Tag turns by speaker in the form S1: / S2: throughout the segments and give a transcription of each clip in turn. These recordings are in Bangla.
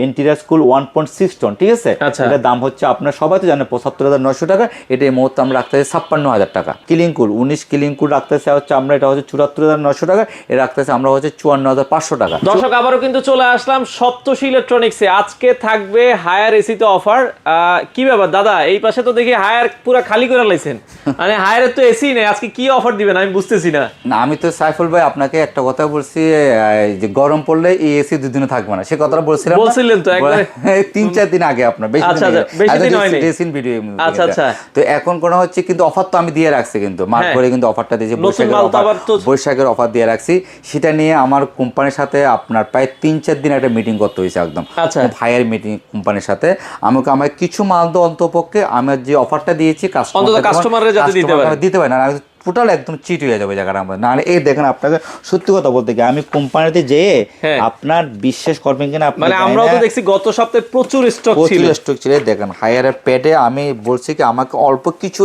S1: এন্টিরাস কুল 1.6 টন, ঠিক আছে। এটার দাম হচ্ছে আপনার সবাই তো জানেন ৭৫,৯০০ টাকা। এটা এই মুহূর্তে আমরা রাখতেছি ৫৬,০০০ টাকা। কিলিং কুল ১৯ কিলিং কুল রাখতেছে হচ্ছে আমরা, এটা হচ্ছে ৭৪,৯০০ টাকা। এটা রাখতেছে আমরা হচ্ছে ৫৪,৫০০ টাকা।
S2: দর্শক আবারও কিন্তু চলে আসলাম সপ্তর্ষি ইলেকট্রনিক্সে। আজকে থাকবে হায়ার এসিতে অফার। কি ব্যাপার দাদা, এই পাশে তো দেখি হায়ার পুরো খালি করে লাইছেন, মানে হায়ারের তো এসি নেই, আজকে কি অফার দিবেন আমি বুঝতেছি না।
S1: না আমি তো সাইফুল ভাই আপনাকে একটা কথা বলছি যে গরম পড়লে এই এসি দুদিনে থাকবে না, সে কথাটা
S2: বলছিলেন তো একবার
S1: ৩-৪ দিন আগে আপনার, বেশি দিন হয়নি রিসেন্ট ভিডিও। আচ্ছা তো এখন কোন হচ্ছে কিন্তু অফার তো আমি দিয়ে রাখছি, কিন্তু মার্ক করে কিন্তু অফারটা দিয়েছি, বৈশাখের অফার দিয়ে রাখছি। সেটা নিয়ে আমার কোম্পানির সাথে আপনার প্রায় 3-4 দিন একটা মিটিং করতে হয়েছে, একদম হায়ার মিটিং কোম্পানির সাথে। আমাকে আমার কিছু মাল তো অন্তপক্ষে আমার যে অফারটা দিয়েছি
S2: কাস্টমাররা যাতে
S1: দিতে পারে না, টোটাল একদম চিট হয়ে যাবে জায়গাটা আমরা। নাহলে এই দেখেন আপনাকে সত্যি কথা বলতে গিয়ে আমি কোম্পানিতে যেয়ে আপনার বিশ্বাস করবেন কিনা,
S2: মানে আমরাও তো দেখছি গত সপ্তাহে প্রচুর স্টক
S1: ছিল। দেখেন হায়ারের পেটে আমি বলছি কি আমাকে অল্প কিছু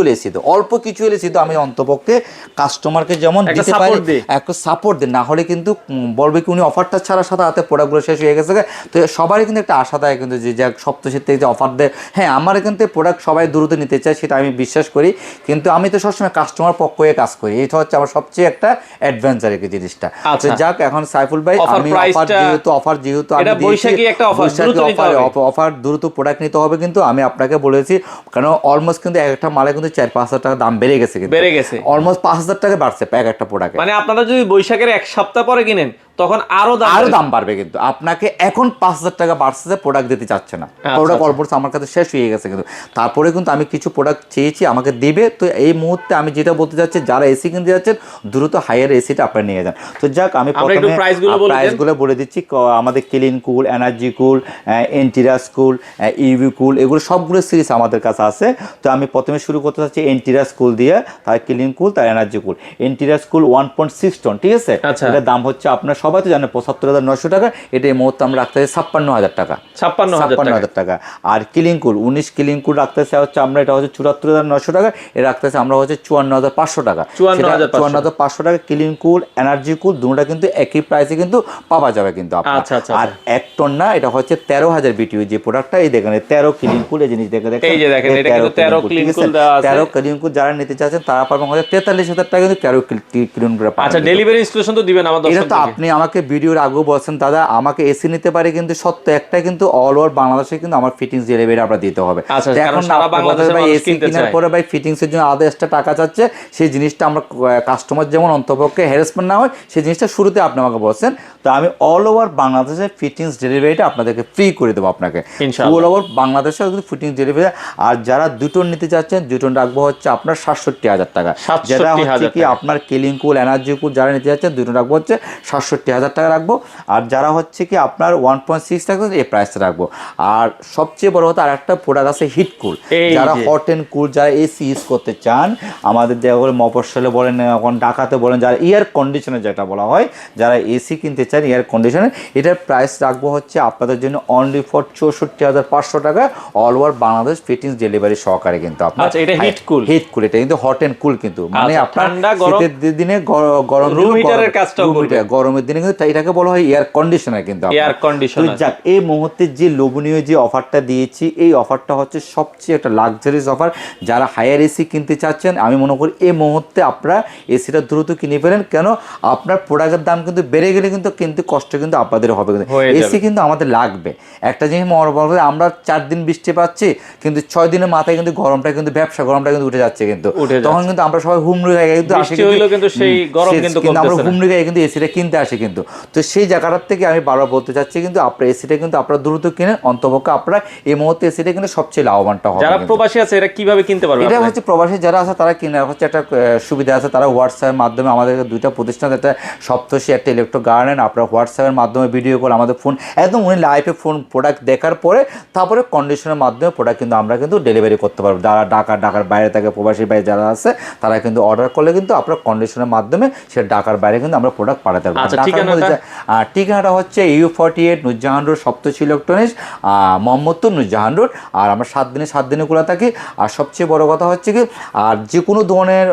S1: এসি তো আমি অন্তপক্ষে কাস্টমারকে যেমন দিতে পারি একটু সাপোর্ট দিন, না হলে কিন্তু বলবে কি উনি অফারটা ছাড়া সাথে হাতে প্রোডাক্টগুলো শেষ হয়ে গেছে। তো সবারই কিন্তু একটা আশা থাকে কিন্তু যে সপ্তাহের থেকে যে অফার দেয়, হ্যাঁ আমার কিন্তু প্রোডাক্ট সবাই দ্রুত নিতে চায়, সেটা আমি বিশ্বাস করি। কিন্তু আমি তো সবসময় কাস্টমার পক্ষ হয়ে কাজ করি, এটা হচ্ছে আমার সবচেয়ে একটা অ্যাডভেঞ্চারের জিনিসটা। তো যাক এখন সাইফুল ভাই আমি অফার যেহেতু আমি
S2: বৈশাখী একটা
S1: অফার দ্রুত প্রোডাক্ট নিতে হবে, কিন্তু আমি আপনাকে বলেছি কারণ অলমোস্ট কিন্তু একটা মালে কিন্তু ৪-৫ হাজার টাকা দাম বেড়ে গেছে, অলমোস্ট 5,000 টাকা বাড়ছে এক একটা প্রোডাক্ট।
S2: মানে আপনারা যদি বৈশাখের এক সপ্তাহ পরে কিনেন তখন আরো
S1: দাম বাড়বে, কিন্তু আপনাকে এখন 5,000 টাকা বাড়ছে, প্রোডাক্ট দিতে চাচ্ছে না, প্রোডাক্ট অলমোস্ট আমার কাছে শেষ হয়ে গেছে। কিন্তু তারপরে কিন্তু আমি কিছু প্রোডাক্ট চেয়েছি আমাকে দিবে। তো এই মুহূর্তে আমি যেটা বলতে চাচ্ছি, যারা এসি কিনতে যাচ্ছেন দ্রুত হায়ার এসিটা আপনারা নিয়ে যান। তো যাক আমি প্রথমে প্রাইসগুলো বলে দিচ্ছি। আমাদের ক্লিন কুল, এনার্জি কুল, এন্টিরাস কুল, ইউভি কুল, এগুলো সবগুলো সিরিজ আমাদের কাছে আছে। তো আমি প্রথমে শুরু করতে চাচ্ছি এন্টিরাস কুল দিয়ে, তার ক্লিন কুল, তার এনার্জি কুল। এন্টিরাস কুল 1.6 টন, ঠিক আছে। এটার দাম হচ্ছে আপনার সবাই তো জানেন ৭৫,৯০০ টাকা। এটা এই মুহূর্তে আমরা রাখতেছি ৫৬,০০০ টাকা। ৫৬,০০০ টাকা। আর কিলিং কুল ১৯ কিলিং কুল রাখতেছে হচ্ছে আমরা, এটা হচ্ছে ৭৪,৯০০ টাকা। এটা রাখতেছে আমরা হচ্ছে ৫৪,৫০০ টাকা। ৫৪,৫০০ টাকা কিলিং কুল, এনার্জি কুল দুটোটা কিন্তু একই প্রাইসে কিন্তু পাওয়া যাবে কিন্তু আপনার। আর ১ টন না, এটা হচ্ছে ১৩,০০০ বিটিউ যে প্রোডাক্টটা, এই দেখেন ১৩ কিলিং কুল, এই জিনিস দেখেন ১৩ কিলিং কুল যারা নিতে চাচ্ছেন তারা পাবেন হচ্ছে ৪৩,০০০ টাকা কিন্তু ১৩ কিলিং কুল।
S2: আচ্ছা ডেলিভারি ইনস্টলেশন তো দিবেন আমাদের।
S1: এটা তো আপনি আমাকে ভিডিওর আগেও বলছেন দাদা আমাকে এসি নিতে পারে, কিন্তু সত্য একটা কিন্তু অল ওভার বাংলাদেশে কিন্তু আমার ফিটিংস ডেলিভারি আপনারা দিতে হবে। এখন সারা বাংলাদেশে ভাই এসি কেনার পরে ভাই ফিটিংস এর জন্য আলাদা এক্সট্রা টাকা চাচ্ছে, সেই জিনিসটা আমরা কাস্টমার যেমন অন্তপক্ষে হ্যারাসমেন্ট না হয় সেই জিনিসটা শুরুতে আপনি আমাকে বলছেন। তো আমি অল ওভার বাংলাদেশে ফিটিংস ডেলিভারিটা আপনাদেরকে ফ্রি করে দেবো আপনাকে, অল ওভার বাংলাদেশে ফিটিংস ডেলিভারি। আর যারা দুটোন নিতে চাচ্ছেন দুটোন রাখবো হচ্ছে আপনার ৬৭,০০০ টাকা, যেটা হচ্ছে কি আপনার কিলিং কুল, এনার্জি কুল যারা নিতে চাচ্ছেন দুটোন রাখবো হচ্ছে ৬৭,০০০ টাকা রাখবো। আর যারা হচ্ছে কি আপনার 1.6 টাকা এই প্রাইসটা রাখবো। আর সবচেয়ে বড় কথা আর একটা প্রোডাক্ট আছে হিট কুল, যারা হট এন্ড কুল যারা এসি ইউজ করতে চান, আমাদের দেখা গেলে মফস্বলে বলেন এখন ঢাকাতে বলেন, যারা এয়ার কন্ডিশনার যেটা বলা হয়, যারা এসি কিনতে চান এয়ার কন্ডিশনার, এটার প্রাইস রাখবো হচ্ছে আপনাদের জন্য অনলি ফর ৬৪,৫০০ টাকা all over Bangladesh fittings delivery সহকারে। কিন্তু আপনার
S2: এটা হিট কুল,
S1: এটা কিন্তু হট এন্ড কুল, কিন্তু মানে আপনার শীতের দিনে গরমের দিনে কিন্তু এটাকে বলা হয় এয়ার কন্ডিশনার। কিন্তু যাক এই মুহূর্তে যে লোভনীয় যে অফারটা দিয়েছি, এই অফারটা হচ্ছে সবচেয়ে একটা লাক্সারিয়াস অফার। যারা হায়ার এসি কিনতে চাচ্ছেন আমি মনে করি এই মুহূর্তে আপনারা এসিটা দ্রুত কিনে ফেলেন, কেন আপনার প্রোডাক্টের দাম কিন্তু বেড়ে গেলে কিন্তু কষ্ট কিন্তু আপনাদের হবে। এসি কিন্তু আমাদের লাগবে। একটা জিনিস বলতে আমরা 4 দিন বৃষ্টি পাচ্ছি, কিন্তু 6 দিনের মাথায় কিন্তু গরমটা কিন্তু গরমটা কিন্তু উঠে যাচ্ছে, কিন্তু তখন কিন্তু আমরা সবাই হুমড়ি গায়ে কিন্তু আমরা হুমড়ি গায়ে কিন্তু এসিটা কিনতে আসি। কিন্তু তো সেই জায়গাটার থেকে আমি বারবার বলতে চাচ্ছি কিন্তু আপনার এসিটা কিন্তু আপনারা দ্রুত কিনেন, অন্তপক্ষে আপনারা এই মুহূর্তে এসিটা কিন্তু সবচেয়ে লাভবানটা হবে।
S2: যারা প্রবাসী আছে এরা কিভাবে কিনতে পারবে?
S1: এটা হচ্ছে প্রবাসী যারা আছে তারা কেনার হচ্ছে একটা সুবিধা আছে, তারা হোয়াটসঅ্যাপের মাধ্যমে আমাদের দুইটা প্রতিষ্ঠান, একটা সপ্তর্ষি একটা ইলেকট্রো গার্ডেন, আপনারা হোয়াটসঅ্যাপের মাধ্যমে ভিডিও কল আমাদের ফোন একদম উনি লাইভে ফোন প্রোডাক্ট দেখার পরে তারপরে কন্ডিশনের মাধ্যমে প্রোডাক্ট কিন্তু আমরা কিন্তু ডেলিভারি করতে পারবো। যারা ঢাকার বাইরে থাকে প্রবাসী বাইরে যারা আছে তারা কিন্তু অর্ডার করলে কিন্তু আপনার কন্ডিশনের মাধ্যমে সে ঢাকার বাইরে কিন্তু আমরা প্রোডাক্ট পাঠাতে পারবো। ঠিকানাটা হচ্ছে EU48 নুরজাহান রোড, সপ্তর্ষি ইলেকট্রনিক্স, মোহাম্মদপুর নুরজাহান রোড। আর আমরা 7 দিনে খোলা থাকি। আর সবচেয়ে বড় কথা হচ্ছে কি আর যে কোনো ধরনের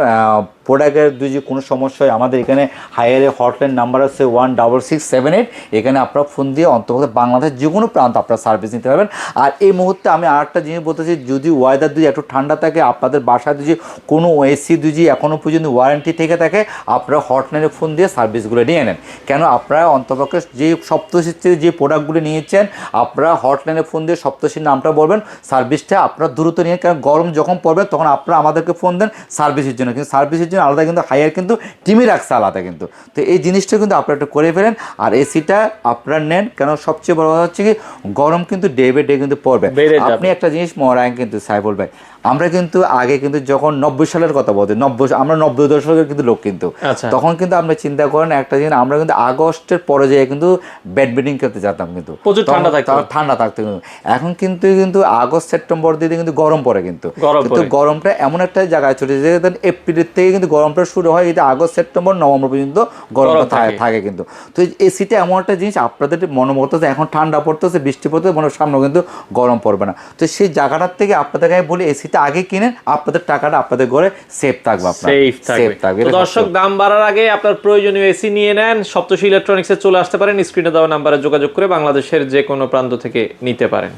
S1: প্রোডাক্টের যদি কোনো সমস্যা হয় আমাদের এখানে হায়ারে হটলাইন নাম্বার আছে 16678, এখানে আপনারা ফোন দিয়ে অন্তত বাংলাদেশ যে কোনো প্রান্ত আপনারা সার্ভিস নিতে পারবেন। আর এই মুহূর্তে আমি আরেকটা জিনিস বলতেছি, যদি ওয়েদার যদি একটু ঠান্ডা থাকে, আপনাদের বাসায় যদি কোনো এসি যদি এখনও পর্যন্ত ওয়ারেন্টি থেকে থাকে, আপনারা হটলাইনে ফোন দিয়ে সার্ভিসগুলো নিয়ে নেন। কেন আপনারা অন্তপক্ষে যে সপ্তশীর যে প্রোডাক্টগুলো নিয়েছেন, আপনারা হটলাইনে ফোন দিয়ে সপ্তশীর নামটা বলবেন, সার্ভিসটা আপনারা দ্রুত নিয়ে, কারণ গরম যখন পড়বে তখন আপনারা আমাদেরকে ফোন দেন সার্ভিসের জন্য, কিন্তু সার্ভিসের জন্য আলাদা কিন্তু হায়ার কিন্তু টিমই রাখছে আলাদা কিন্তু। তো এই জিনিসটা কিন্তু আপনারা একটু করে ফেলেন। আর এসিটা আপনারা নেন, কেন সবচেয়ে বড় কথা হচ্ছে কি গরম কিন্তু ডে বাই ডে কিন্তু পড়বে। আপনি একটা জিনিস মরায় কিন্তু সাইবুল ভাই, আমরা কিন্তু আগে কিন্তু যখন 90 সালের কথা বলতে, আমরা 90 দশকের কিন্তু লোক কিন্তু, তখন কিন্তু আপনি চিন্তা করেন একটা জিনিস, আমরা কিন্তু আগস্টের পরে যেয়ে কিন্তু ব্যাডমিন্টন খেলতে যেতাম, কিন্তু
S2: প্রচুর
S1: ঠান্ডা থাকতো কিন্তু। এখন কিন্তু আগস্ট সেপ্টেম্বর দিয়ে কিন্তু গরম পড়ে কিন্তু গরমটা এমন একটা জায়গায় চলে যায়, এপ্রিলের থেকে কিন্তু গরমটা শুরু হয়, কিন্তু আগস্ট সেপ্টেম্বর নভেম্বর পর্যন্ত গরমটা থাকে কিন্তু। তো এসিটা এমন একটা জিনিস, আপনাদের মনে করতেছে এখন ঠান্ডা পড়তেছে, বৃষ্টি পড়তেছে, মনে সামনে কিন্তু গরম পড়বে না। তো সেই জায়গাটার থেকে আপনাদেরকে আমি বলি এসিটা আগে কিনেন, আপনাদের টাকাটা আপনাদের ঘরে সেফ থাকবে,
S2: সেফ থাকবে। দর্শক, দাম বাড়ার আগে আপনার প্রয়োজনীয় এসি নিয়ে নেন, সপ্তশী ইলেকট্রনিক্সে চলে আসতে পারেন, স্ক্রিনে দেওয়া নাম্বারে যোগাযোগ করে বাংলাদেশের যে কোনো প্রান্ত থেকে নিতে পারেন।